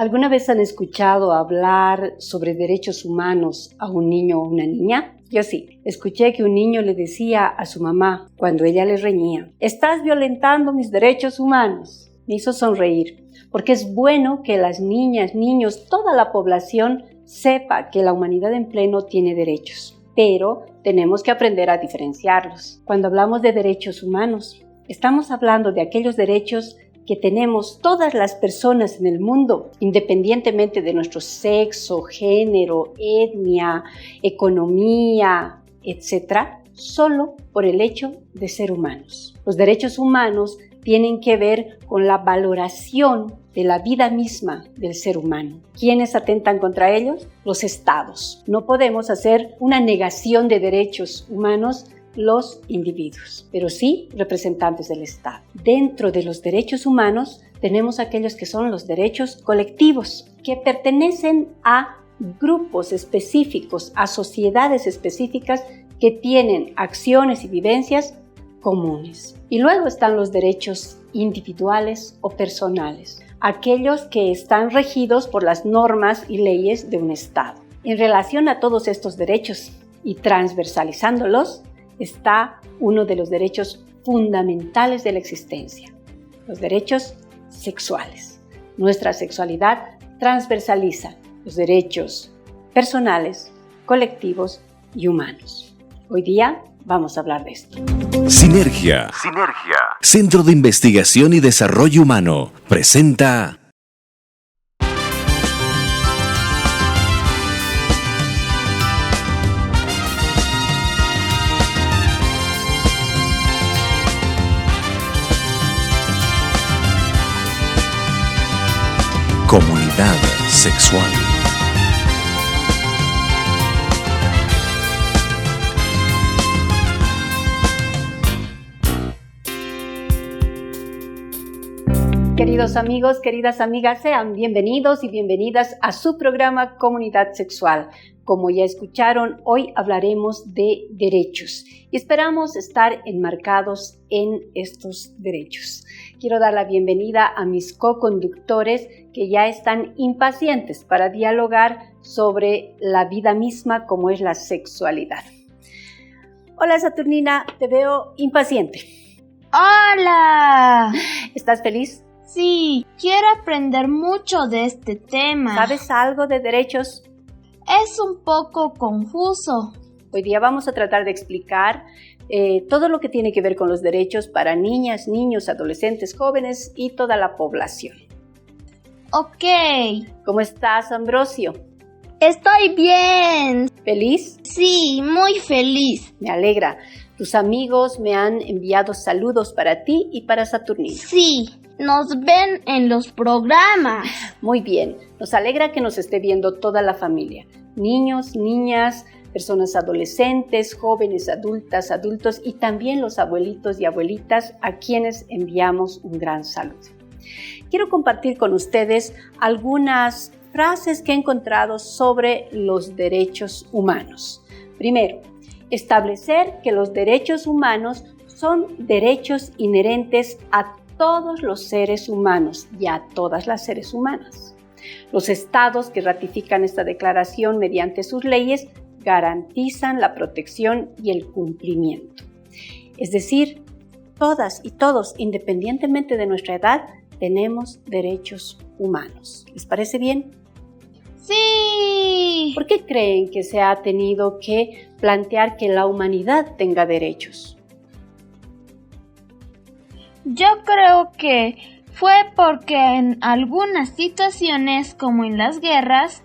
¿Alguna vez han escuchado hablar sobre derechos humanos a un niño o una niña? Yo sí. Escuché que un niño le decía a su mamá, cuando ella le reñía, «Estás violentando mis derechos humanos». Me hizo sonreír, porque es bueno que las niñas, niños, toda la población sepa que la humanidad en pleno tiene derechos. Pero tenemos que aprender a diferenciarlos. Cuando hablamos de derechos humanos, estamos hablando de aquellos derechos que tenemos todas las personas en el mundo, independientemente de nuestro sexo, género, etnia, economía, etc., solo por el hecho de ser humanos. Los derechos humanos tienen que ver con la valoración de la vida misma del ser humano. ¿Quiénes atentan contra ellos? Los estados. No podemos hacer una negación de derechos humanos los individuos, pero sí representantes del Estado. Dentro de los derechos humanos tenemos aquellos que son los derechos colectivos, que pertenecen a grupos específicos, a sociedades específicas que tienen acciones y vivencias comunes. Y luego están los derechos individuales o personales, aquellos que están regidos por las normas y leyes de un Estado. En relación a todos estos derechos y transversalizándolos, está uno de los derechos fundamentales de la existencia, los derechos sexuales. Nuestra sexualidad transversaliza los derechos personales, colectivos y humanos. Hoy día vamos a hablar de esto. Sinergia. Centro de Investigación y Desarrollo Humano presenta Comunidad Sexual. Queridos amigos, queridas amigas, sean bienvenidos y bienvenidas a su programa Comunidad Sexual. Como ya escucharon, hoy hablaremos de derechos y esperamos estar enmarcados en estos derechos. Quiero dar la bienvenida a mis co-conductores que ya están impacientes para dialogar sobre la vida misma como es la sexualidad. Hola Saturnina, te veo impaciente. ¡Hola! ¿Estás feliz? Sí, quiero aprender mucho de este tema. ¿Sabes algo de derechos? Es un poco confuso. Hoy día vamos a tratar de explicar todo lo que tiene que ver con los derechos para niñas, niños, adolescentes, jóvenes y toda la población. Ok. ¿Cómo estás, Ambrosio? Estoy bien. ¿Feliz? Sí, muy feliz. Me alegra. Tus amigos me han enviado saludos para ti y para Saturnina. Sí, nos ven en los programas. Muy bien. Nos alegra que nos esté viendo toda la familia. Niños, niñas, personas adolescentes, jóvenes, adultas, adultos y también los abuelitos y abuelitas a quienes enviamos un gran saludo. Quiero compartir con ustedes algunas frases que he encontrado sobre los derechos humanos. Primero, establecer que los derechos humanos son derechos inherentes a todos los seres humanos y a todas las seres humanas. Los estados que ratifican esta declaración mediante sus leyes garantizan la protección y el cumplimiento. Es decir, todas y todos, independientemente de nuestra edad, tenemos derechos humanos. ¿Les parece bien? Sí. ¿Por qué creen que se ha tenido que plantear que la humanidad tenga derechos? Yo creo que fue porque en algunas situaciones, como en las guerras,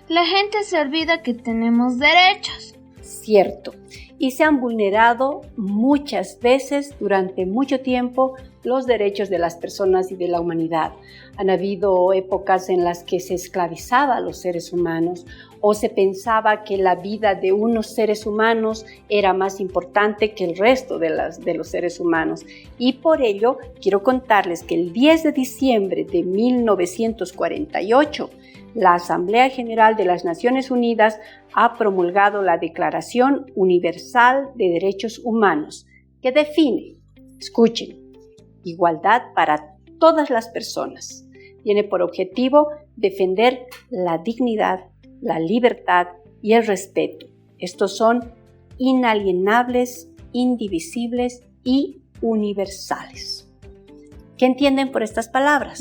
la gente se olvida que tenemos derechos. Cierto. Y se han vulnerado muchas veces durante mucho tiempo los derechos de las personas y de la humanidad. Han habido épocas en las que se esclavizaba a los seres humanos o se pensaba que la vida de unos seres humanos era más importante que el resto de los seres humanos. Y por ello quiero contarles que el 10 de diciembre de 1948 la Asamblea General de las Naciones Unidas ha promulgado la Declaración Universal de Derechos Humanos, que define, escuchen, igualdad para todas las personas, tiene por objetivo defender la dignidad, la libertad y el respeto. Estos son inalienables, indivisibles y universales. ¿Qué entienden por estas palabras?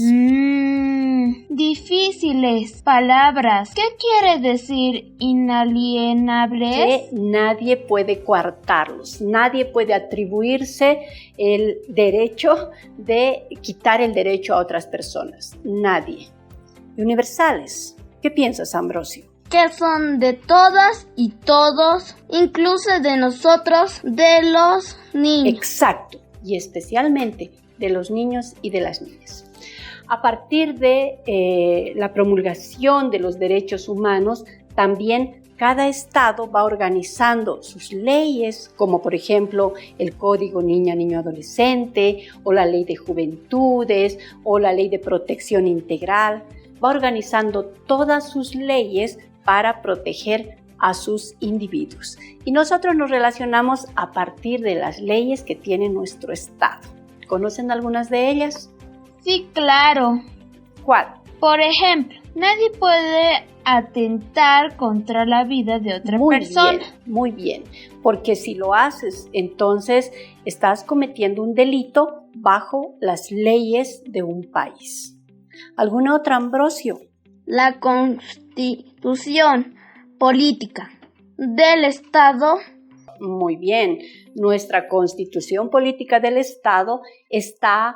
Difíciles palabras. ¿Qué quiere decir inalienables? Que nadie puede coartarlos, nadie puede atribuirse el derecho de quitar el derecho a otras personas. Nadie. Y universales. ¿Qué piensas, Ambrosio? Que son de todas y todos, incluso de nosotros, de los niños. Exacto, y especialmente de los niños y de las niñas. A partir de la promulgación de los derechos humanos, también cada estado va organizando sus leyes, como por ejemplo el Código Niña, Niño, Adolescente, o la Ley de Juventudes, o la Ley de Protección Integral. Va organizando todas sus leyes para proteger a sus individuos. Y nosotros nos relacionamos a partir de las leyes que tiene nuestro estado. ¿Conocen algunas de ellas? Sí, claro. ¿Cuál? Por ejemplo, nadie puede atentar contra la vida de otra persona. Muy bien, porque si lo haces, entonces estás cometiendo un delito bajo las leyes de un país. ¿Alguna otra, Ambrosio? La Constitución política del Estado. Muy bien, nuestra Constitución política del Estado está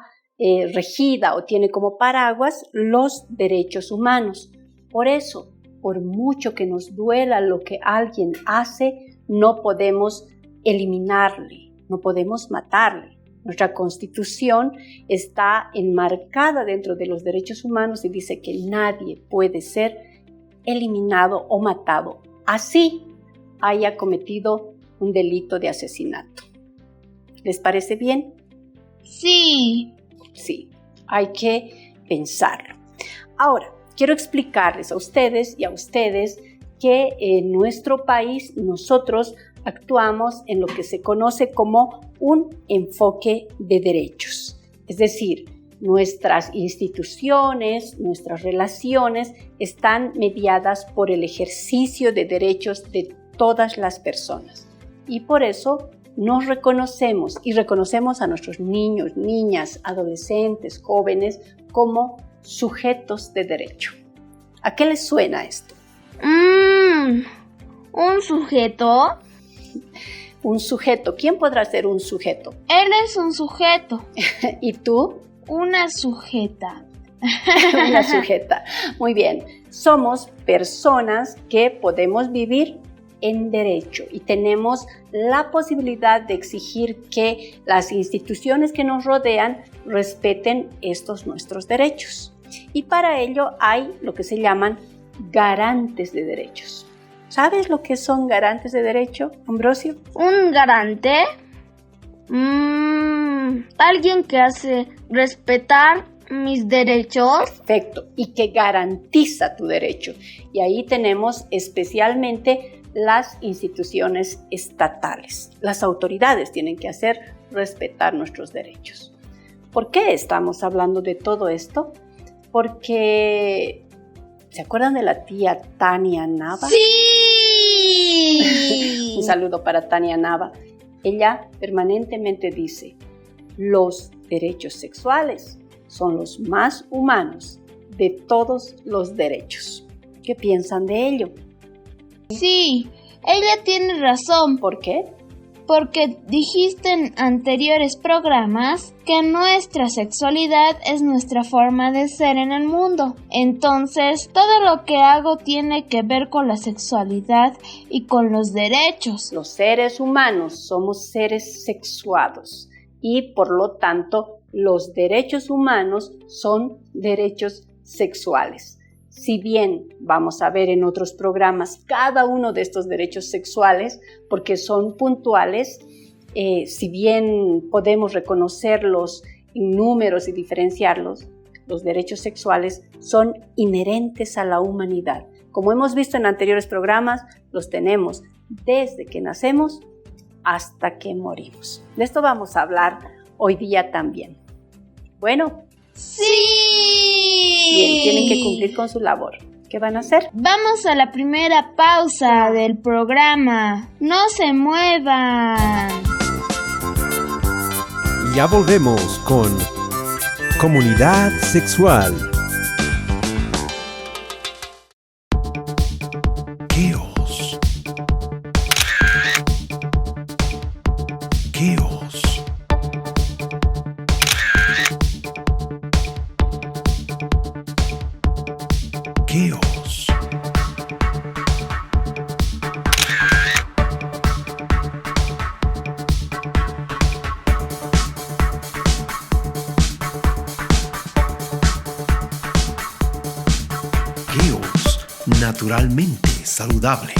regida o tiene como paraguas los derechos humanos. Por eso, por mucho que nos duela lo que alguien hace, no podemos eliminarle, no podemos matarle. Nuestra Constitución está enmarcada dentro de los derechos humanos y dice que nadie puede ser eliminado o matado, así haya cometido un delito de asesinato. ¿Les parece bien? Sí. Sí, hay que pensarlo. Ahora, quiero explicarles a ustedes y a ustedes que en nuestro país nosotros actuamos en lo que se conoce como un enfoque de derechos. Es decir, nuestras instituciones, nuestras relaciones están mediadas por el ejercicio de derechos de todas las personas. Y por eso nos reconocemos y reconocemos a nuestros niños, niñas, adolescentes, jóvenes como sujetos de derecho. ¿A qué les suena esto? ¿Un sujeto? Un sujeto. ¿Quién podrá ser un sujeto? Él es un sujeto. ¿Y tú? Una sujeta. Una sujeta. Muy bien. Somos personas que podemos vivir en derecho y tenemos la posibilidad de exigir que las instituciones que nos rodean respeten estos nuestros derechos. Y para ello hay lo que se llaman garantes de derechos. ¿Sabes lo que son garantes de derecho, Ambrosio? ¿Un garante? Alguien que hace respetar mis derechos. Perfecto, y que garantiza tu derecho. Y ahí tenemos especialmente las instituciones estatales. Las autoridades tienen que hacer respetar nuestros derechos. ¿Por qué estamos hablando de todo esto? Porque, ¿se acuerdan de la tía Tania Nava? ¡Sí! Un saludo para Tania Nava. Ella permanentemente dice, los derechos sexuales son los más humanos de todos los derechos. ¿Qué piensan de ello? Sí, ella tiene razón. ¿Por qué? Porque dijiste en anteriores programas que nuestra sexualidad es nuestra forma de ser en el mundo. Entonces, todo lo que hago tiene que ver con la sexualidad y con los derechos. Los seres humanos somos seres sexuados y por lo tanto los derechos humanos son derechos sexuales. Si bien vamos a ver en otros programas cada uno de estos derechos sexuales, porque son puntuales, si bien podemos reconocerlos en números y diferenciarlos, los derechos sexuales son inherentes a la humanidad. Como hemos visto en anteriores programas, los tenemos desde que nacemos hasta que morimos. De esto vamos a hablar hoy día también. Bueno, ¡Sí! Bien, tienen que cumplir con su labor. ¿Qué van a hacer? Vamos a la primera pausa del programa. ¡No se muevan! Ya volvemos con Comunidad Sexual. Chaos. Chaos. Chaos. Chaos, naturalmente saludable.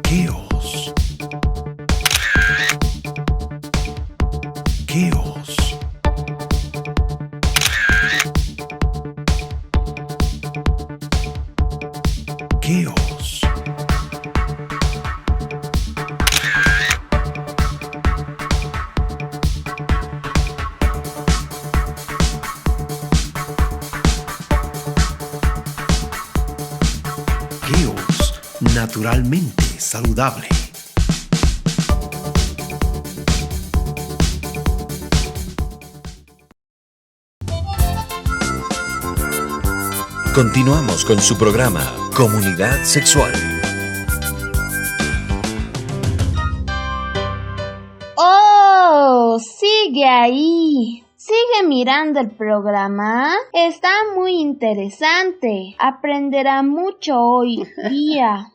Chaos. Chaos. Chaos. Chaos, naturalmente saludable. Continuamos con su programa Comunidad Sexual. ¡Oh! ¡Sigue ahí! Sigue mirando el programa. Está muy interesante. Aprenderá mucho hoy día.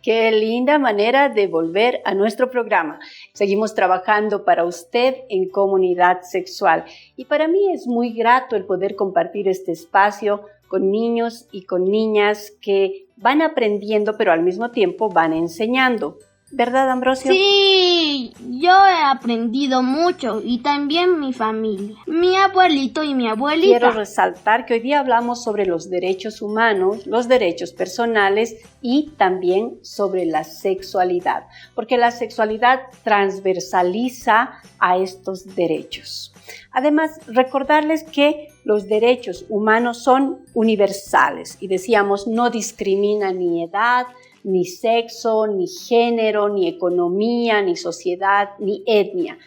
Qué linda manera de volver a nuestro programa. Seguimos trabajando para usted en Comunidad Sexual. Y para mí es muy grato el poder compartir este espacio con niños y con niñas que van aprendiendo, pero al mismo tiempo van enseñando. ¿Verdad, Ambrosio? Sí, yo he aprendido mucho y también mi familia, mi abuelito y mi abuelita. Quiero resaltar que hoy día hablamos sobre los derechos humanos, los derechos personales y también sobre la sexualidad, porque la sexualidad transversaliza a estos derechos. Además, recordarles que los derechos humanos son universales y decíamos no discrimina ni edad, ni sexo, ni género, ni economía, ni sociedad, ni etnia.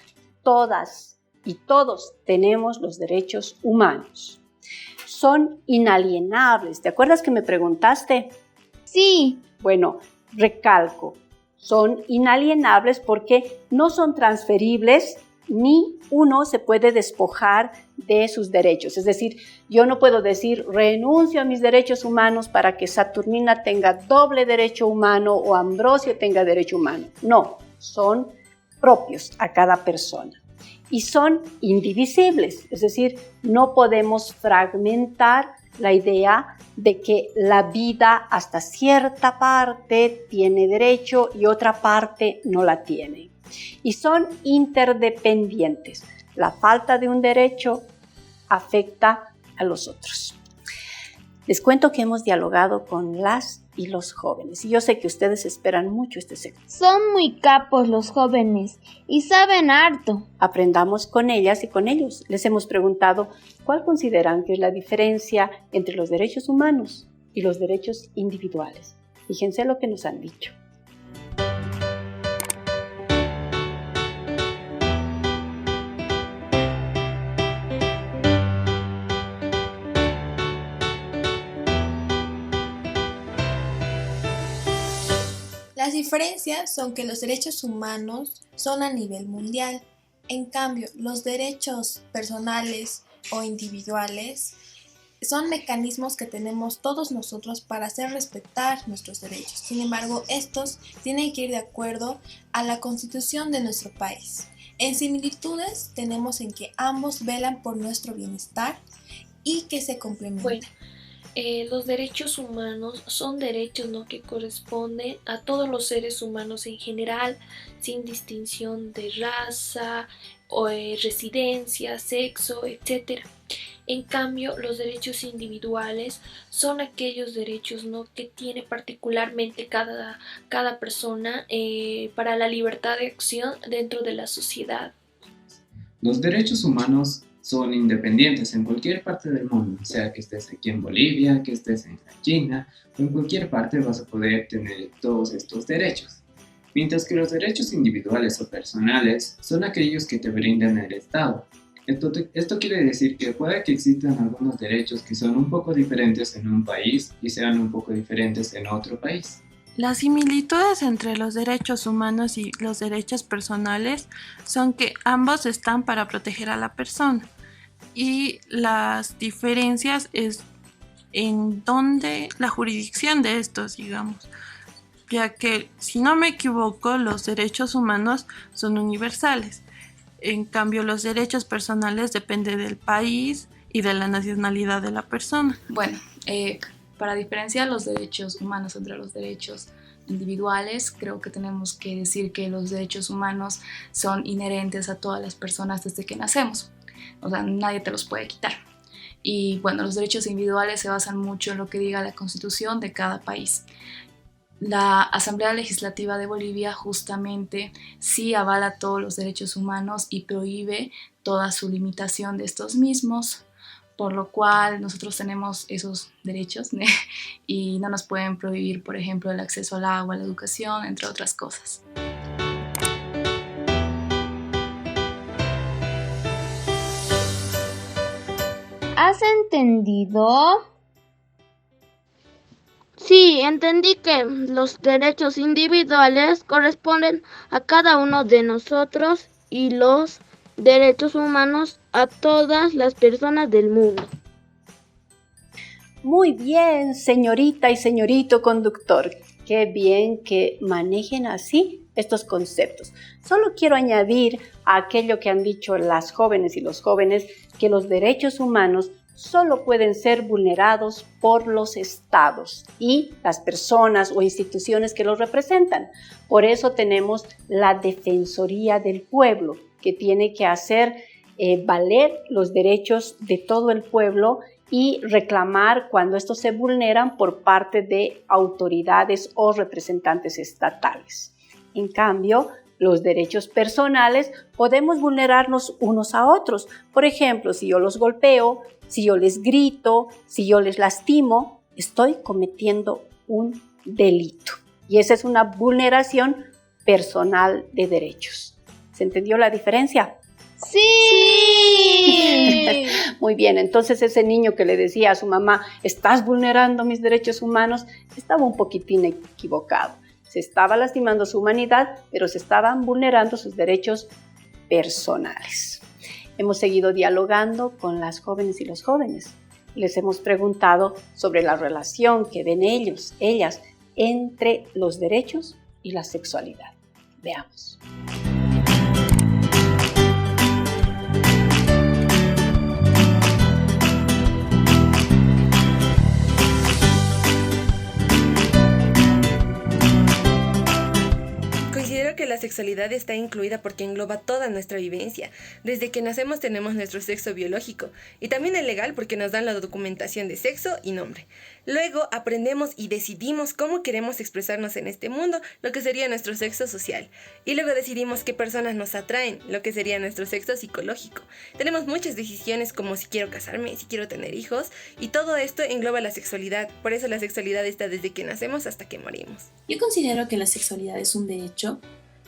Todas y todos tenemos los derechos humanos. Son inalienables. ¿Te acuerdas que me preguntaste? Sí. Bueno, recalco. Son inalienables porque no son transferibles ni uno se puede despojar de sus derechos. Es decir, yo no puedo decir renuncio a mis derechos humanos para que Saturnina tenga doble derecho humano o Ambrosio tenga derecho humano. No, son propios a cada persona y son indivisibles. Es decir, no podemos fragmentar la idea de que la vida hasta cierta parte tiene derecho y otra parte no la tiene. Y son interdependientes. La falta de un derecho afecta a los otros. Les cuento que hemos dialogado con las y los jóvenes y yo sé que ustedes esperan mucho este segmento. Son muy capos los jóvenes y saben harto. Aprendamos con ellas y con ellos. Les hemos preguntado cuál consideran que es la diferencia entre los derechos humanos y los derechos individuales. Fíjense lo que nos han dicho. diferencias son que los derechos humanos son a nivel mundial. En cambio, los derechos personales o individuales son mecanismos que tenemos todos nosotros para hacer respetar nuestros derechos. Sin embargo, estos tienen que ir de acuerdo a la Constitución de nuestro país. En similitudes tenemos en que ambos velan por nuestro bienestar y que se complementan. Bueno, los derechos humanos son derechos, ¿no?, que corresponden a todos los seres humanos en general, sin distinción de raza, o residencia, sexo, etc. En cambio, los derechos individuales son aquellos derechos, ¿no?, que tiene particularmente cada persona para la libertad de acción dentro de la sociedad. Los derechos humanos son independientes en cualquier parte del mundo, sea que estés aquí en Bolivia, que estés en China, o en cualquier parte vas a poder tener todos estos derechos. Mientras que los derechos individuales o personales son aquellos que te brindan el Estado. Esto quiere decir que puede que existan algunos derechos que son un poco diferentes en un país y sean un poco diferentes en otro país. Las similitudes entre los derechos humanos y los derechos personales son que ambos están para proteger a la persona, y las diferencias es en dónde la jurisdicción de estos, digamos, ya que, si no me equivoco, los derechos humanos son universales. En cambio, los derechos personales dependen del país y de la nacionalidad de la persona. Bueno, para diferenciar los derechos humanos entre los derechos individuales, creo que tenemos que decir que los derechos humanos son inherentes a todas las personas desde que nacemos. O sea, nadie te los puede quitar. Y bueno, los derechos individuales se basan mucho en lo que diga la Constitución de cada país. La Asamblea Legislativa de Bolivia justamente sí avala todos los derechos humanos y prohíbe toda su limitación de estos mismos, por lo cual nosotros tenemos esos derechos y no nos pueden prohibir, por ejemplo, el acceso al agua, a la educación, entre otras cosas. ¿Has entendido? Sí, entendí que los derechos individuales corresponden a cada uno de nosotros y los derechos humanos a todas las personas del mundo. Muy bien, señorita y señorito conductor. Qué bien que manejen así estos conceptos. Solo quiero añadir a aquello que han dicho las jóvenes y los jóvenes, que los derechos humanos solo pueden ser vulnerados por los estados y las personas o instituciones que los representan. Por eso tenemos la Defensoría del Pueblo, que tiene que hacer valer los derechos de todo el pueblo y reclamar cuando estos se vulneran por parte de autoridades o representantes estatales. En cambio, los derechos personales podemos vulnerarnos unos a otros. Por ejemplo, si yo los golpeo, si yo les grito, si yo les lastimo, estoy cometiendo un delito. Y esa es una vulneración personal de derechos. ¿Se entendió la diferencia? ¡Sí! Muy bien, entonces ese niño que le decía a su mamá, estás vulnerando mis derechos humanos, estaba un poquitín equivocado. Se estaba lastimando su humanidad, pero se estaban vulnerando sus derechos personales. Hemos seguido dialogando con las jóvenes y los jóvenes. Les hemos preguntado sobre la relación que ven ellos, ellas, entre los derechos y la sexualidad. Veamos. Considero que la sexualidad está incluida porque engloba toda nuestra vivencia. Desde que nacemos tenemos nuestro sexo biológico y también el legal porque nos dan la documentación de sexo y nombre. Luego aprendemos y decidimos cómo queremos expresarnos en este mundo, lo que sería nuestro sexo social. Y luego decidimos qué personas nos atraen, lo que sería nuestro sexo psicológico. Tenemos muchas decisiones como si quiero casarme, si quiero tener hijos, y todo esto engloba la sexualidad. Por eso la sexualidad está desde que nacemos hasta que morimos. Yo considero que la sexualidad es un derecho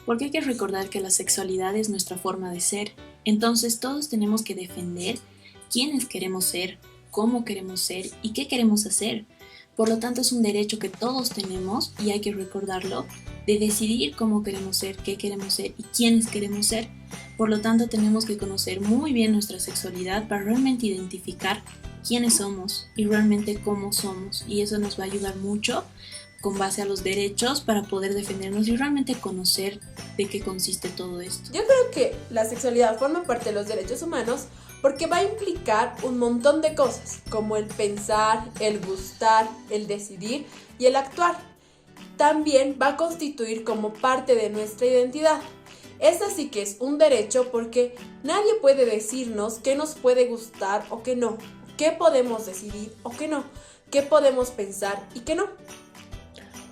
porque hay que recordar que la sexualidad es nuestra forma de ser. Entonces todos tenemos que defender quiénes queremos ser, cómo queremos ser y qué queremos hacer. Por lo tanto, es un derecho que todos tenemos y hay que recordarlo, de decidir cómo queremos ser, qué queremos ser y quiénes queremos ser. Por lo tanto, tenemos que conocer muy bien nuestra sexualidad para realmente identificar quiénes somos y realmente cómo somos. Y eso nos va a ayudar mucho con base a los derechos para poder defendernos y realmente conocer de qué consiste todo esto. Yo creo que la sexualidad forma parte de los derechos humanos porque va a implicar un montón de cosas, como el pensar, el gustar, el decidir y el actuar. También va a constituir como parte de nuestra identidad. Esta sí que es un derecho porque nadie puede decirnos qué nos puede gustar o qué no, qué podemos decidir o qué no, qué podemos pensar y qué no.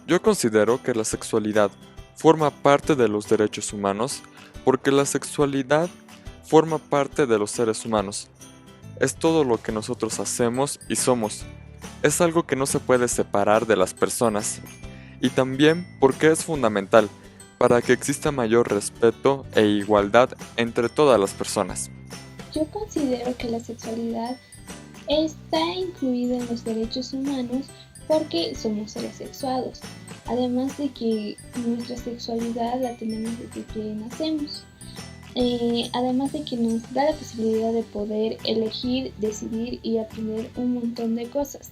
Yo considero que la sexualidad forma parte de los derechos humanos porque la sexualidad forma parte de los seres humanos. Es todo lo que nosotros hacemos y somos. Es algo que no se puede separar de las personas. Y también porque es fundamental para que exista mayor respeto e igualdad entre todas las personas. Yo considero que la sexualidad está incluida en los derechos humanos porque somos seres sexuados, además de que nuestra sexualidad la tenemos desde que nacemos. Además de que nos da la posibilidad de poder elegir, decidir y aprender un montón de cosas,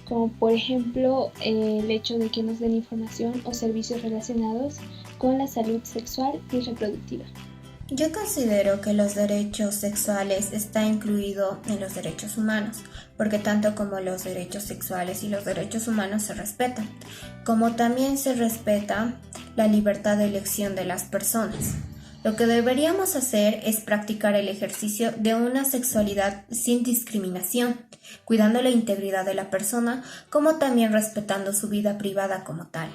como por ejemplo el hecho de que nos den información o servicios relacionados con la salud sexual y reproductiva. Yo considero que los derechos sexuales está incluido en los derechos humanos, porque tanto como los derechos sexuales y los derechos humanos se respetan, como también se respeta la libertad de elección de las personas. Lo que deberíamos hacer es practicar el ejercicio de una sexualidad sin discriminación, cuidando la integridad de la persona, como también respetando su vida privada como tal.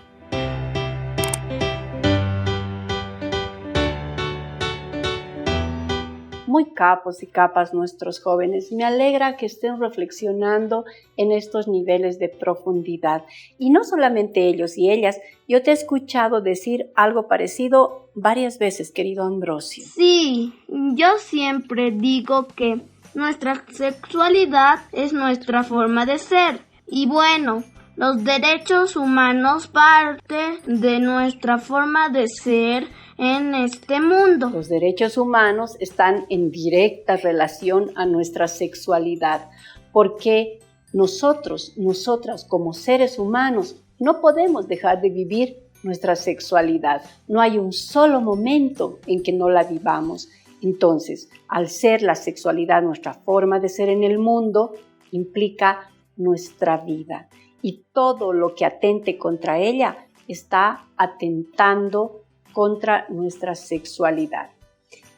Muy capos y capas nuestros jóvenes. Me alegra que estén reflexionando en estos niveles de profundidad. Y no solamente ellos y ellas, yo te he escuchado decir algo parecido varias veces, querido Ambrosio. Sí, yo siempre digo que nuestra sexualidad es nuestra forma de ser. Y bueno, los derechos humanos parte de nuestra forma de ser en este mundo. Los derechos humanos están en directa relación a nuestra sexualidad, porque nosotros, nosotras como seres humanos, no podemos dejar de vivir nuestra sexualidad. No hay un solo momento en que no la vivamos. Entonces, al ser la sexualidad nuestra forma de ser en el mundo, implica nuestra vida. Y todo lo que atente contra ella está atentando contra nuestra sexualidad.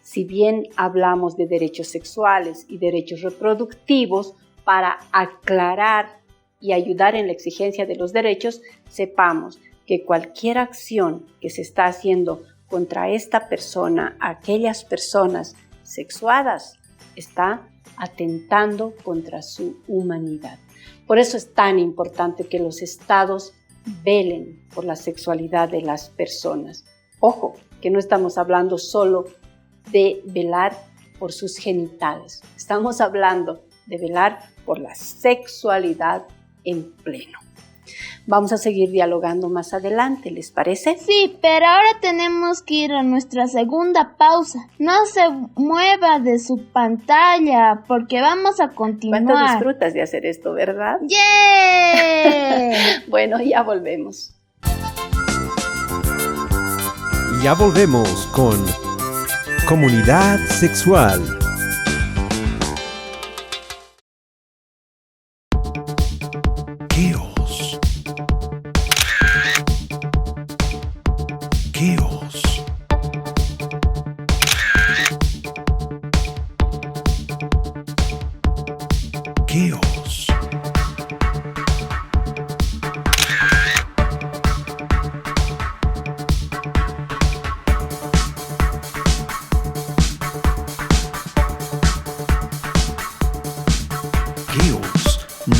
Si bien hablamos de derechos sexuales y derechos reproductivos, para aclarar y ayudar en la exigencia de los derechos, sepamos que cualquier acción que se está haciendo contra esta persona, aquellas personas sexuadas, está atentando contra su humanidad. Por eso es tan importante que los estados velen por la sexualidad de las personas. Ojo, que no estamos hablando solo de velar por sus genitales. Estamos hablando de velar por la sexualidad en pleno. Vamos a seguir dialogando más adelante, ¿les parece? Sí, pero ahora tenemos que ir a nuestra segunda pausa. No se mueva de su pantalla porque vamos a continuar. ¿Cuánto disfrutas de hacer esto, verdad? ¡Yeah! Bueno, ya volvemos. Ya volvemos con Comunidad Sexual. Chaos. Chaos. Chaos.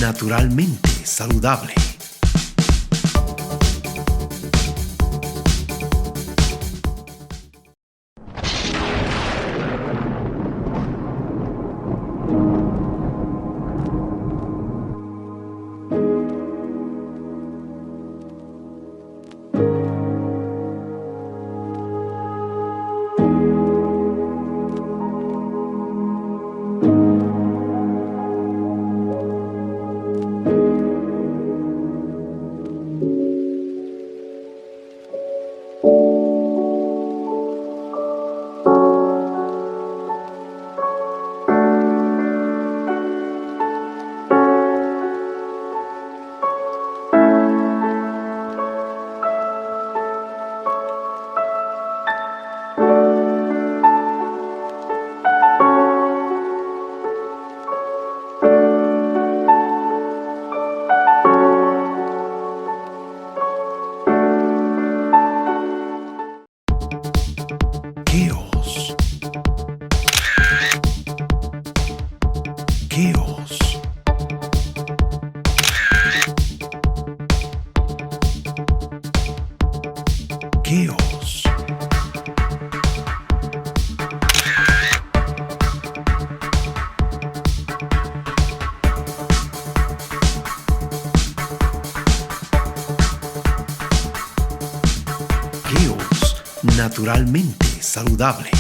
Naturalmente saludable. ¡Qué os! ¡Qué os! Naturalmente saludable.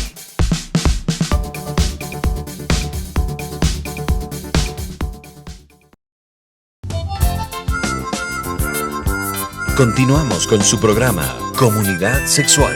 Continuamos con su programa Comunidad Sexual.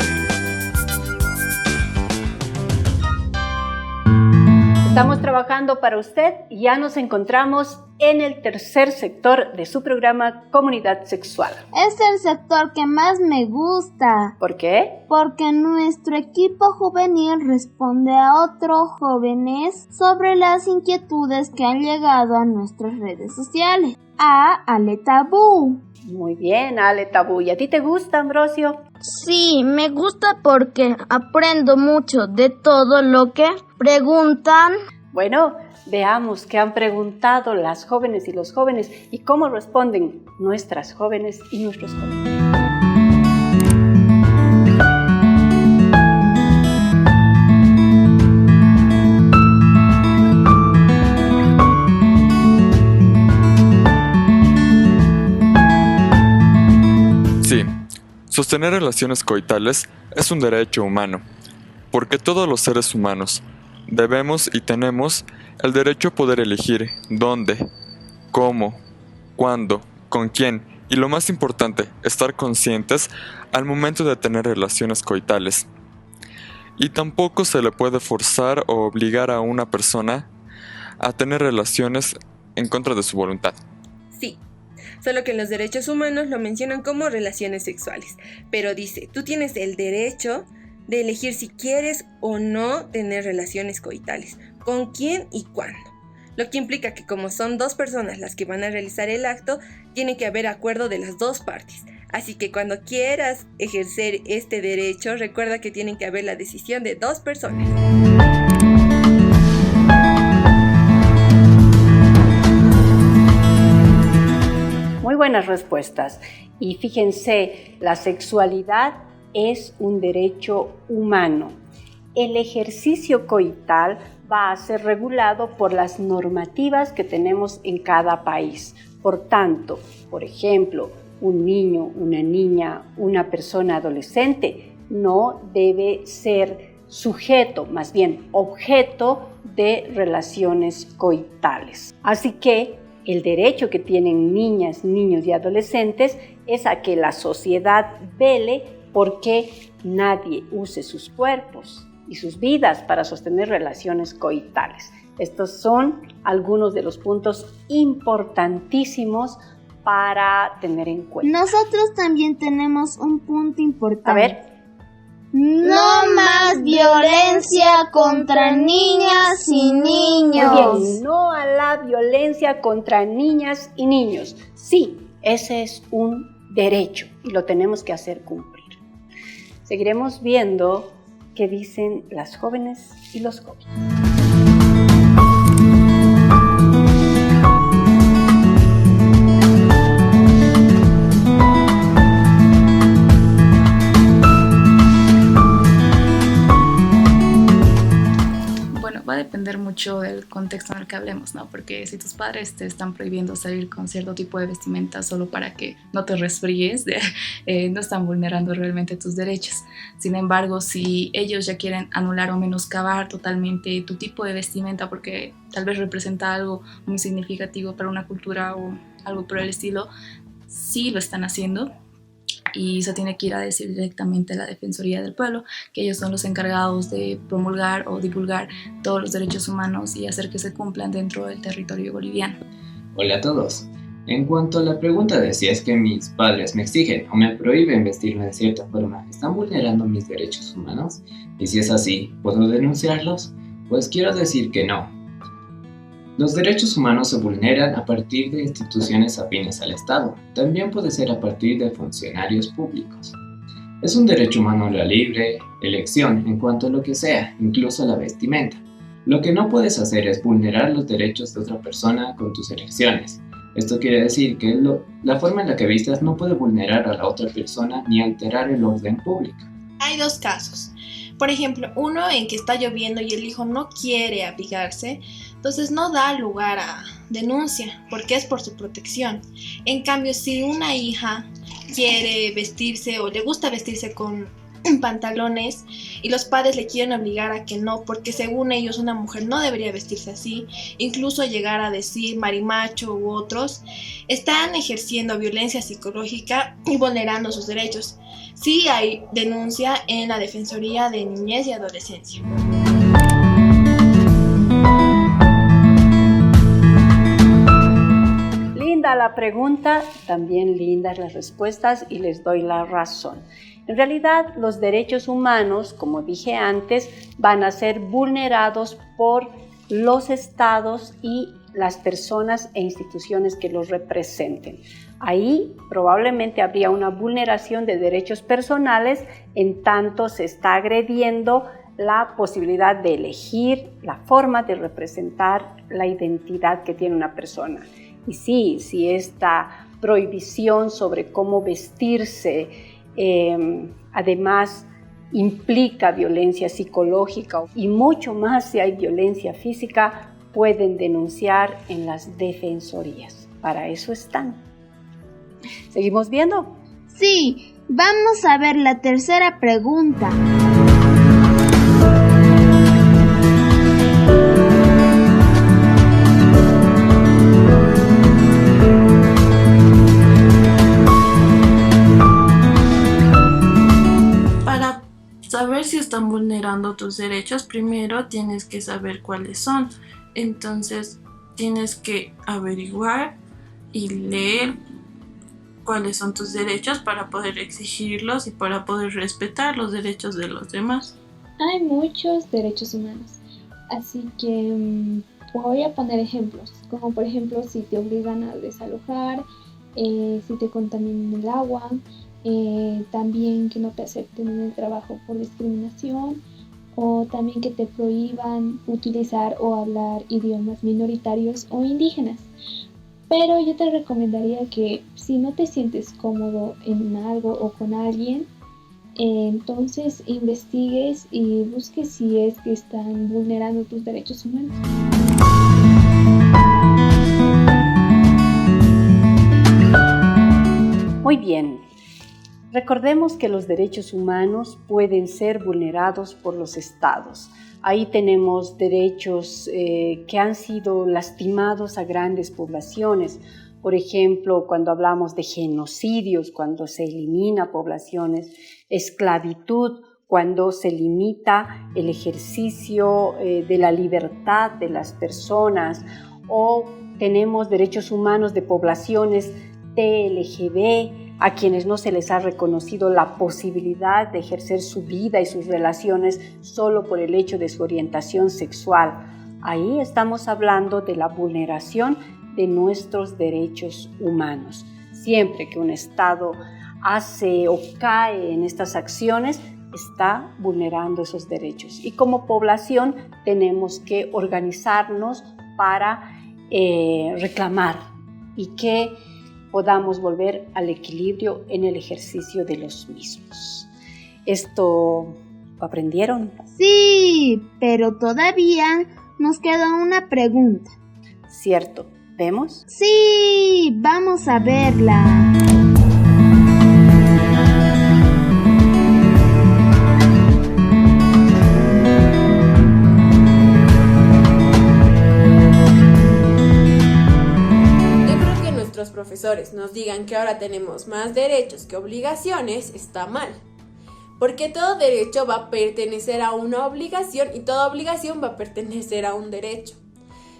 Estamos trabajando para usted y ya nos encontramos en el tercer sector de su programa Comunidad Sexual. Es el sector que más me gusta. ¿Por qué? Porque nuestro equipo juvenil responde a otros jóvenes sobre las inquietudes que han llegado a nuestras redes sociales. A Ale Tabú. Muy bien, Ale Tabú. ¿Y a ti te gusta, Ambrosio? Sí, me gusta porque aprendo mucho de todo lo que preguntan. Bueno, veamos qué han preguntado las jóvenes y los jóvenes y cómo responden nuestras jóvenes y nuestros jóvenes. Sí, sostener relaciones coitales es un derecho humano, porque todos los seres humanos debemos y tenemos el derecho a poder elegir dónde, cómo, cuándo, con quién y lo más importante, estar conscientes al momento de tener relaciones coitales. Y tampoco se le puede forzar o obligar a una persona a tener relaciones en contra de su voluntad. Sí, solo que en los derechos humanos lo mencionan como relaciones sexuales, pero dice, tú tienes el derecho de elegir si quieres o no tener relaciones coitales, con quién y cuándo. Lo que implica que como son dos personas las que van a realizar el acto, tiene que haber acuerdo de las dos partes. Así que cuando quieras ejercer este derecho, recuerda que tiene que haber la decisión de dos personas. Muy buenas respuestas. Y fíjense, la sexualidad es un derecho humano. El ejercicio coital va a ser regulado por las normativas que tenemos en cada país. Por tanto, por ejemplo, un niño, una niña, una persona adolescente no debe ser sujeto, más bien objeto de relaciones coitales. Así que el derecho que tienen niñas, niños y adolescentes es a que la sociedad vele porque nadie use sus cuerpos y sus vidas para sostener relaciones coitales. Estos son algunos de los puntos importantísimos para tener en cuenta. Nosotros también tenemos un punto importante. A ver. No más violencia contra niñas y niños. Muy bien, no a la violencia contra niñas y niños. Sí, ese es un derecho y lo tenemos que hacer cumplir. Seguiremos viendo qué dicen las jóvenes y los jóvenes. Va a depender mucho del contexto en el que hablemos, ¿no? Porque si tus padres te están prohibiendo salir con cierto tipo de vestimenta solo para que no te resfríes, no están vulnerando realmente tus derechos. Sin embargo, si ellos ya quieren anular o menoscabar totalmente tu tipo de vestimenta porque tal vez representa algo muy significativo para una cultura o algo por el estilo, sí lo están haciendo. Y se tiene que ir a decir directamente a la Defensoría del Pueblo, que ellos son los encargados de promulgar o divulgar todos los derechos humanos y hacer que se cumplan dentro del territorio boliviano. Hola a todos. En cuanto a la pregunta de si es que mis padres me exigen o me prohíben vestirme de cierta forma, ¿están vulnerando mis derechos humanos? Y si es así, ¿puedo denunciarlos? Pues quiero decir que no. Los derechos humanos se vulneran a partir de instituciones afines al Estado. También puede ser a partir de funcionarios públicos. Es un derecho humano la libre elección en cuanto a lo que sea, incluso la vestimenta. Lo que no puedes hacer es vulnerar los derechos de otra persona con tus elecciones. Esto quiere decir que la forma en la que vistas no puede vulnerar a la otra persona ni alterar el orden público. Hay dos casos. Por ejemplo, uno en que está lloviendo y el hijo no quiere abrigarse, entonces no da lugar a denuncia porque es por su protección. En cambio, si una hija quiere vestirse o le gusta vestirse con pantalones y los padres le quieren obligar a que no, porque según ellos una mujer no debería vestirse así, incluso llegar a decir marimacho u otros, están ejerciendo violencia psicológica y vulnerando sus derechos. Sí hay denuncia en la Defensoría de Niñez y Adolescencia. Linda la pregunta, también lindas las respuestas y les doy la razón. En realidad, los derechos humanos, como dije antes, van a ser vulnerados por los estados y las personas e instituciones que los representen. Ahí probablemente habría una vulneración de derechos personales, en tanto se está agrediendo la posibilidad de elegir la forma de representar la identidad que tiene una persona. Y sí, si esta prohibición sobre cómo vestirse además implica violencia psicológica y mucho más si hay violencia física, pueden denunciar en las defensorías. Para eso están. ¿Seguimos viendo? Sí, vamos a ver la tercera pregunta. Saber si están vulnerando tus derechos, primero tienes que saber cuáles son. Entonces tienes que averiguar y leer cuáles son tus derechos para poder exigirlos y para poder respetar los derechos de los demás. Hay muchos derechos humanos, así que voy a poner ejemplos, como por ejemplo si te obligan a desalojar, si te contaminan el agua, también que no te acepten en el trabajo por discriminación, o también que te prohíban utilizar o hablar idiomas minoritarios o indígenas. Pero yo te recomendaría que si no te sientes cómodo en algo o con alguien, entonces investigues y busques si es que están vulnerando tus derechos humanos. Muy bien. Recordemos que los derechos humanos pueden ser vulnerados por los estados. Ahí tenemos derechos que han sido lastimados a grandes poblaciones. Por ejemplo, cuando hablamos de genocidios, cuando se elimina poblaciones, esclavitud, cuando se limita el ejercicio de la libertad de las personas, o tenemos derechos humanos de poblaciones TLGB, a quienes no se les ha reconocido la posibilidad de ejercer su vida y sus relaciones solo por el hecho de su orientación sexual. Ahí estamos hablando de la vulneración de nuestros derechos humanos. Siempre que un Estado hace o cae en estas acciones, está vulnerando esos derechos. Y como población tenemos que organizarnos para reclamar y que podamos volver al equilibrio en el ejercicio de los mismos. ¿Esto lo aprendieron? Sí, pero todavía nos queda una pregunta. ¿Cierto? ¿Vemos? Sí, vamos a verla. Profesores nos digan que ahora tenemos más derechos que obligaciones, está mal. Porque todo derecho va a pertenecer a una obligación y toda obligación va a pertenecer a un derecho.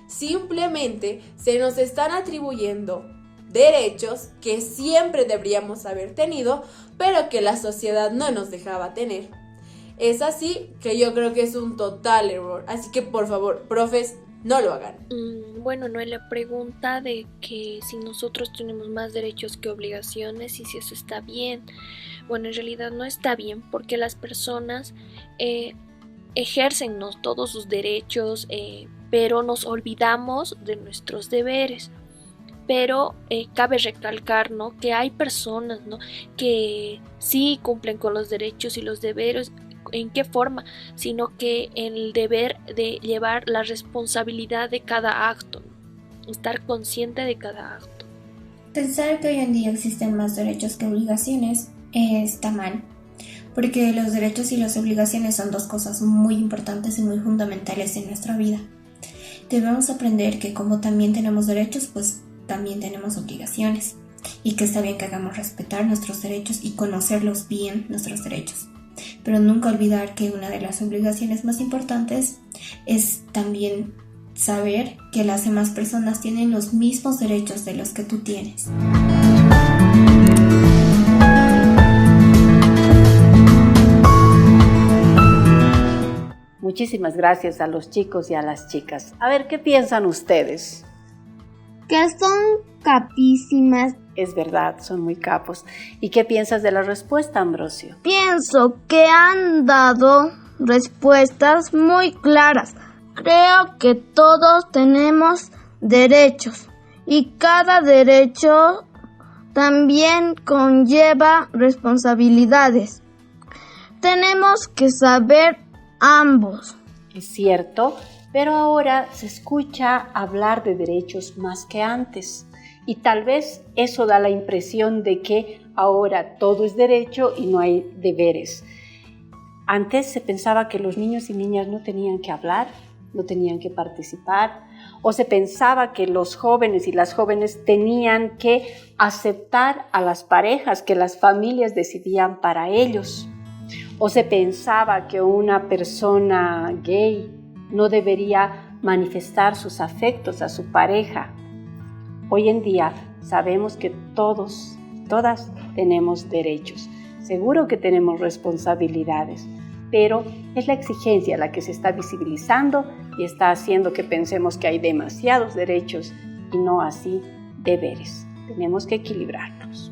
Simplemente se nos están atribuyendo derechos que siempre deberíamos haber tenido, pero que la sociedad no nos dejaba tener. Es así que yo creo que es un total error. Así que por favor, profes, no lo hagan. Bueno, no es la pregunta de que si nosotros tenemos más derechos que obligaciones y si eso está bien. Bueno, en realidad no está bien porque las personas ejercen, ¿no?, todos sus derechos, pero nos olvidamos de nuestros deberes. Pero cabe recalcar, ¿no?, que hay personas, ¿no?, que sí cumplen con los derechos y los deberes. ¿En qué forma? Sino que en el deber de llevar la responsabilidad de cada acto, ¿no?, estar consciente de cada acto. Pensar que hoy en día existen más derechos que obligaciones está mal, porque los derechos y las obligaciones son dos cosas muy importantes y muy fundamentales en nuestra vida. Debemos aprender que como también tenemos derechos, pues también tenemos obligaciones, y que está bien que hagamos respetar nuestros derechos y conocerlos bien, nuestros derechos. Pero nunca olvidar que una de las obligaciones más importantes es también saber que las demás personas tienen los mismos derechos de los que tú tienes. Muchísimas gracias a los chicos y a las chicas. A ver, ¿qué piensan ustedes? Que son capísimas. Es verdad, son muy capos. ¿Y qué piensas de la respuesta, Ambrosio? Pienso que han dado respuestas muy claras. Creo que todos tenemos derechos y cada derecho también conlleva responsabilidades. Tenemos que saber ambos. Es cierto, pero ahora se escucha hablar de derechos más que antes. Y tal vez eso da la impresión de que ahora todo es derecho y no hay deberes. Antes se pensaba que los niños y niñas no tenían que hablar, no tenían que participar, o se pensaba que los jóvenes y las jóvenes tenían que aceptar a las parejas que las familias decidían para ellos, o se pensaba que una persona gay no debería manifestar sus afectos a su pareja. Hoy en día sabemos que todos, todas tenemos derechos. Seguro que tenemos responsabilidades, pero es la exigencia la que se está visibilizando y está haciendo que pensemos que hay demasiados derechos y no así deberes. Tenemos que equilibrarnos.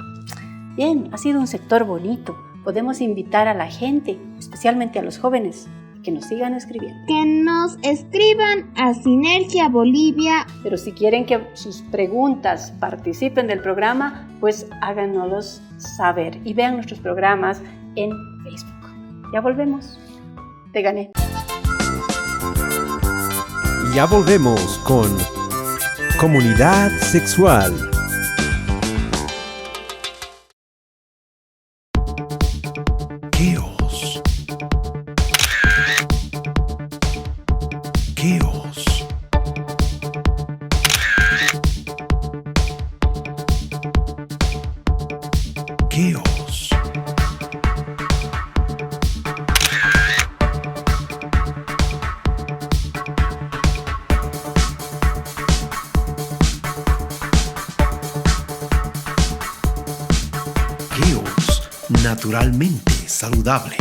Bien, ha sido un sector bonito. Podemos invitar a la gente, especialmente a los jóvenes, que nos sigan escribiendo. Que nos escriban a Sinergia Bolivia. Pero si quieren que sus preguntas participen del programa, pues háganoslos saber y vean nuestros programas en Facebook. Ya volvemos. Te gané. Ya volvemos con Comunidad Sexual. Chaos. Chaos. Chaos. Chaos, naturalmente saludable.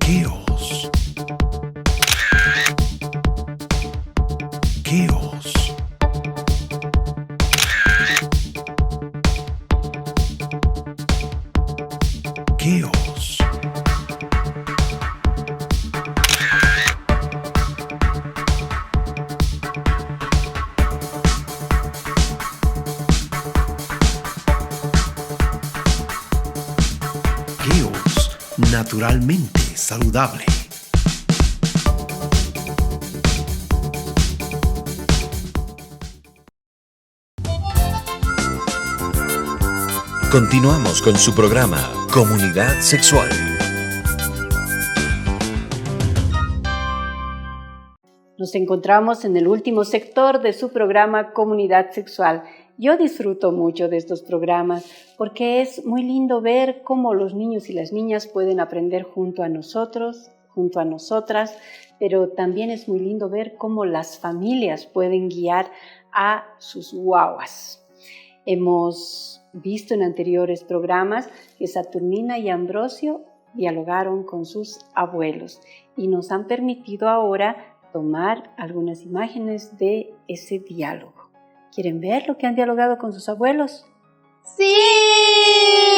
Chaos. Chaos. Chaos. naturalmente saludable. Continuamos con su programa Comunidad Sexual. Nos encontramos en el último sector de su programa Comunidad Sexual. Yo disfruto mucho de estos programas porque es muy lindo ver cómo los niños y las niñas pueden aprender junto a nosotros, junto a nosotras, pero también es muy lindo ver cómo las familias pueden guiar a sus guaguas. Hemos visto en anteriores programas que Saturnina y Ambrosio dialogaron con sus abuelos y nos han permitido ahora tomar algunas imágenes de ese diálogo. ¿Quieren ver lo que han dialogado con sus abuelos? ¡Sí!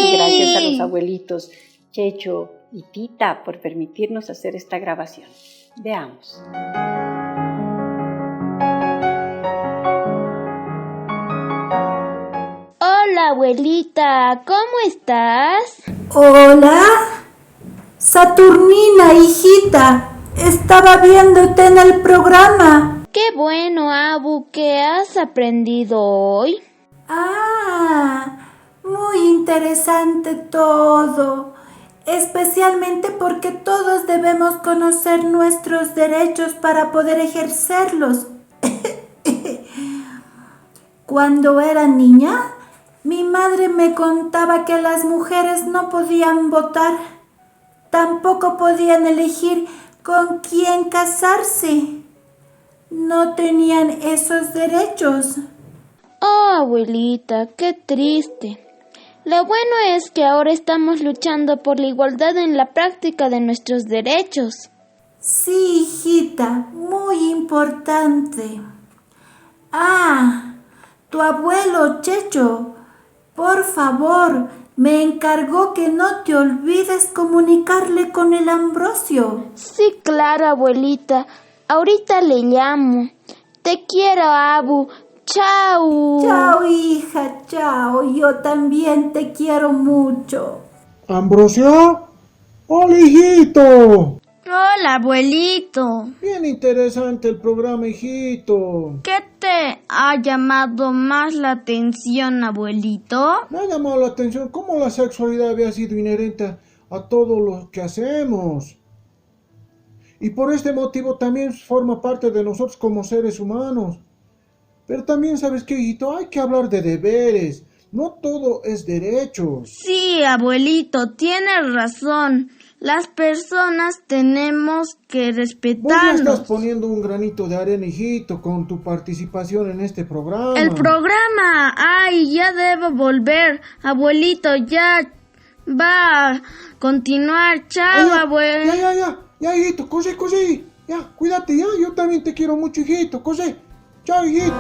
Y gracias a los abuelitos Checho y Tita por permitirnos hacer esta grabación. Veamos. Hola, abuelita, ¿cómo estás? Hola, Saturnina, hijita, estaba viéndote en el programa. Qué bueno, Abu, ¿qué has aprendido hoy? Muy interesante todo, especialmente porque todos debemos conocer nuestros derechos para poder ejercerlos. Cuando era niña, mi madre me contaba que las mujeres no podían votar, tampoco podían elegir con quién casarse. No tenían esos derechos. Oh, abuelita, qué triste. Lo bueno es que ahora estamos luchando por la igualdad en la práctica de nuestros derechos. Sí, hijita, muy importante. Tu abuelo Checho, por favor, me encargó que no te olvides comunicarle con el Ambrosio. Sí, claro, abuelita. Ahorita le llamo. Te quiero, Abu. Chao. Chao, hija, chao. Yo también te quiero mucho. ¿Ambrosio? ¡Hola, hijito! Hola, abuelito. Bien interesante el programa, hijito. ¿Qué te ha llamado más la atención, abuelito? Me ha llamado la atención cómo la sexualidad había sido inherente a todo lo que hacemos. Y por este motivo también forma parte de nosotros como seres humanos. Pero también, ¿sabes qué, hijito? Hay que hablar de deberes. No todo es derechos. Sí, abuelito, tienes razón. Las personas tenemos que respetarnos. Vos ya estás poniendo un granito de arena, hijito, con tu participación en este programa. El programa. Ay, ya debo volver. Abuelito, ya va a continuar. Chao, abuelo. Ya, hijito, cosé. Ya, cuídate, ya. Yo también te quiero mucho, hijito, cosé. Chao, hijito.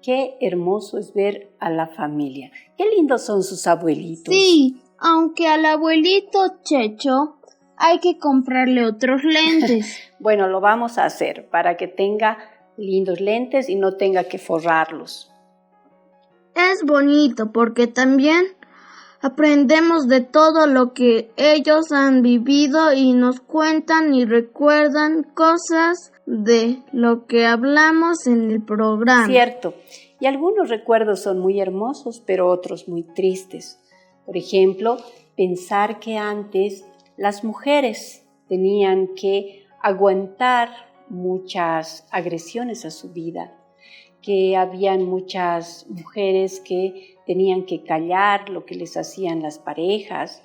Qué hermoso es ver a la familia. Qué lindos son sus abuelitos. Sí, aunque al abuelito Checho hay que comprarle otros lentes. Bueno, lo vamos a hacer para que tenga lindos lentes y no tenga que forrarlos. Es bonito porque también aprendemos de todo lo que ellos han vivido y nos cuentan y recuerdan cosas de lo que hablamos en el programa. Cierto, y algunos recuerdos son muy hermosos, pero otros muy tristes. Por ejemplo, pensar que antes las mujeres tenían que aguantar muchas agresiones a su vida, que habían muchas mujeres que tenían que callar lo que les hacían las parejas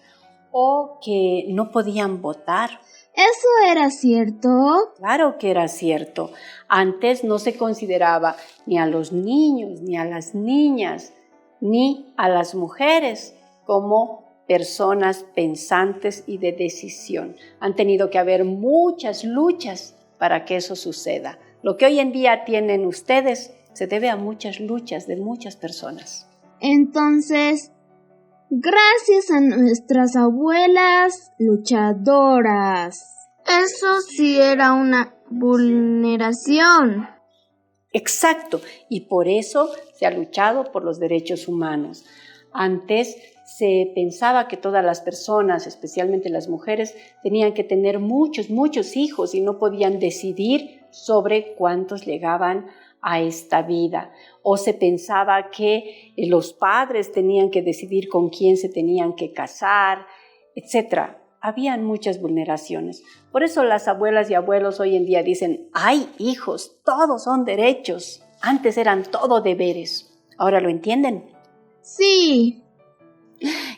o que no podían votar. ¿Eso era cierto? Claro que era cierto. Antes no se consideraba ni a los niños, ni a las niñas, ni a las mujeres como personas pensantes y de decisión. Han tenido que haber muchas luchas para que eso suceda. Lo que hoy en día tienen ustedes se debe a muchas luchas de muchas personas. Entonces, gracias a nuestras abuelas luchadoras. Eso sí era una vulneración. Exacto, y por eso se ha luchado por los derechos humanos. Antes se pensaba que todas las personas, especialmente las mujeres, tenían que tener muchos hijos y no podían decidir sobre cuántos llegaban a esta vida. O se pensaba que los padres tenían que decidir con quién se tenían que casar, etc. Habían muchas vulneraciones. Por eso las abuelas y abuelos hoy en día dicen, ¡ay, hijos! Todos son derechos. Antes eran todo deberes. ¿Ahora lo entienden? Sí.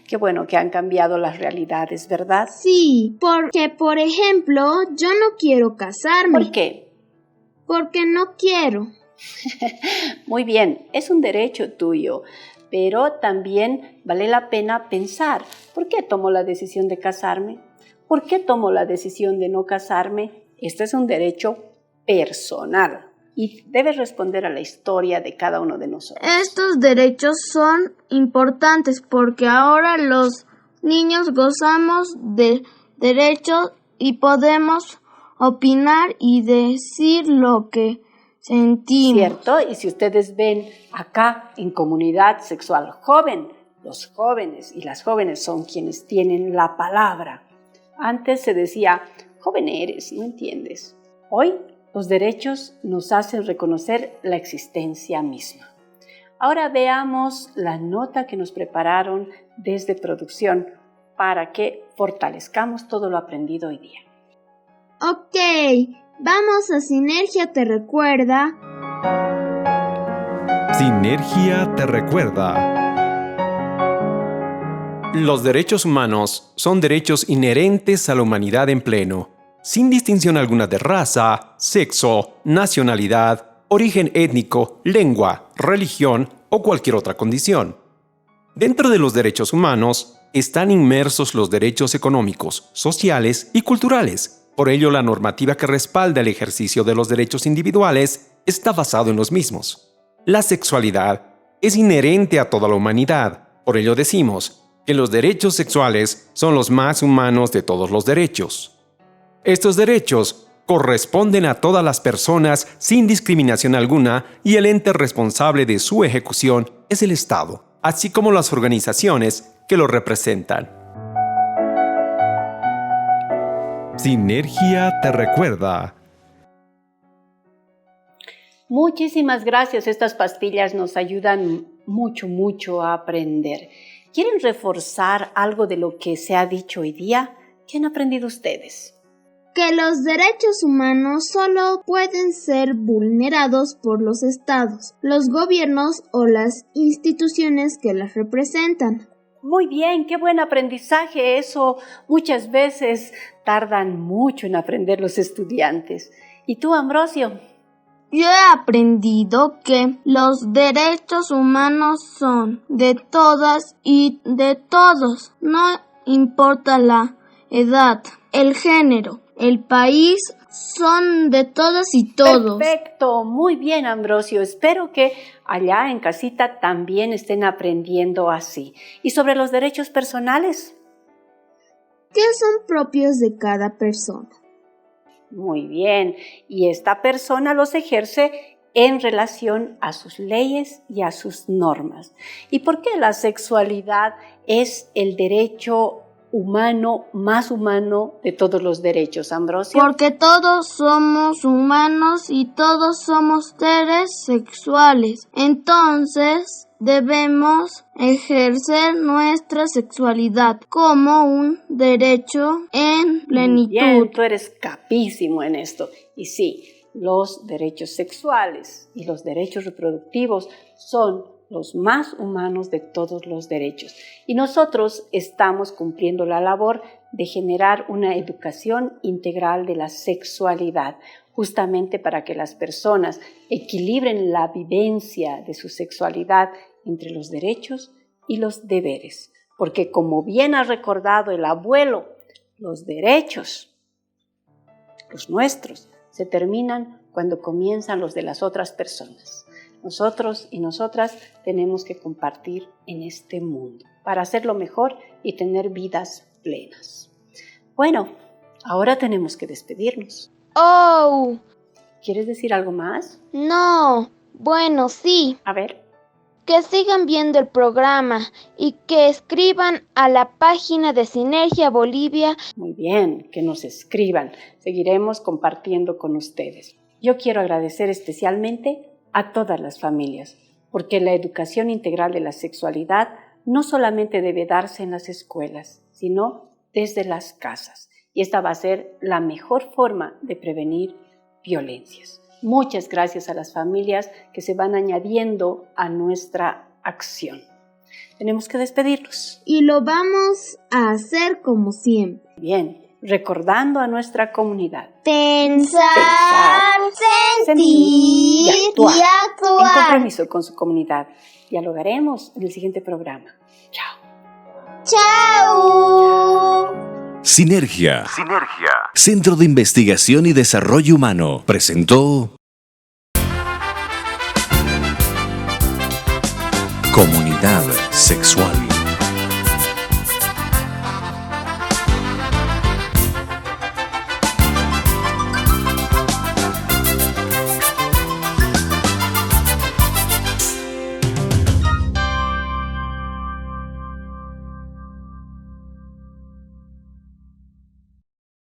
Qué bueno que han cambiado las realidades, ¿verdad? Sí, porque, por ejemplo, yo no quiero casarme. ¿Por qué? Porque no quiero. Muy bien, es un derecho tuyo, pero también vale la pena pensar, ¿por qué tomo la decisión de casarme? ¿Por qué tomo la decisión de no casarme? Este es un derecho personal y debes responder a la historia de cada uno de nosotros. Estos derechos son importantes porque ahora los niños gozamos de derechos y podemos opinar y decir lo que sentimos. ¿Cierto? Y si ustedes ven acá en Comunidad Sexual Joven, los jóvenes y las jóvenes son quienes tienen la palabra. Antes se decía, joven eres, no entiendes. Hoy los derechos nos hacen reconocer la existencia misma. Ahora veamos la nota que nos prepararon desde producción para que fortalezcamos todo lo aprendido hoy día. Ok, vamos a Sinergia Te Recuerda. Sinergia Te Recuerda. Los derechos humanos son derechos inherentes a la humanidad en pleno, sin distinción alguna de raza, sexo, nacionalidad, origen étnico, lengua, religión o cualquier otra condición. Dentro de los derechos humanos están inmersos los derechos económicos, sociales y culturales. Por ello, la normativa que respalda el ejercicio de los derechos individuales está basado en los mismos. La sexualidad es inherente a toda la humanidad. Por ello decimos que los derechos sexuales son los más humanos de todos los derechos. Estos derechos corresponden a todas las personas sin discriminación alguna y el ente responsable de su ejecución es el Estado, así como las organizaciones que lo representan. Sinergia Te Recuerda. Muchísimas gracias. Estas pastillas nos ayudan mucho a aprender. ¿Quieren reforzar algo de lo que se ha dicho hoy día? ¿Qué han aprendido ustedes? Que los derechos humanos solo pueden ser vulnerados por los estados, los gobiernos o las instituciones que las representan. Muy bien, qué buen aprendizaje. Eso muchas veces tardan mucho en aprender los estudiantes. ¿Y tú, Ambrosio? Yo he aprendido que los derechos humanos son de todas y de todos, no importa la edad, el género, el país, son de todas y todos. Perfecto, muy bien, Ambrosio. Espero que allá en casita también estén aprendiendo así. ¿Y sobre los derechos personales? Que son propios de cada persona. Muy bien, y esta persona los ejerce en relación a sus leyes y a sus normas. ¿Y por qué la sexualidad es el derecho humano más humano de todos los derechos, Ambrosio? Porque todos somos humanos y todos somos seres sexuales. Entonces, debemos ejercer nuestra sexualidad como un derecho en plenitud. Bien, tú eres capísimo en esto. Y sí, los derechos sexuales y los derechos reproductivos son los más humanos de todos los derechos. Y nosotros estamos cumpliendo la labor de generar una educación integral de la sexualidad, justamente para que las personas equilibren la vivencia de su sexualidad entre los derechos y los deberes. Porque como bien ha recordado el abuelo, los derechos, los nuestros, se terminan cuando comienzan los de las otras personas. Nosotros y nosotras tenemos que compartir en este mundo para hacerlo mejor y tener vidas plenas. Bueno, ahora tenemos que despedirnos. ¡Oh! ¿Quieres decir algo más? No, bueno, sí. A ver. Que sigan viendo el programa y que escriban a la página de Sinergia Bolivia. Muy bien, que nos escriban. Seguiremos compartiendo con ustedes. Yo quiero agradecer especialmente a todas las familias, porque la educación integral de la sexualidad no solamente debe darse en las escuelas, sino desde las casas. Y esta va a ser la mejor forma de prevenir violencias. Muchas gracias a las familias que se van añadiendo a nuestra acción. Tenemos que despedirnos. Y lo vamos a hacer como siempre. Bien, recordando a nuestra comunidad. Pensar, sentir y actuar. actuar. En compromiso con su comunidad. Dialogaremos en el siguiente programa. Chao. ¡Chao! Sinergia. Centro de Investigación y Desarrollo Humano presentó Comunidad Sexual.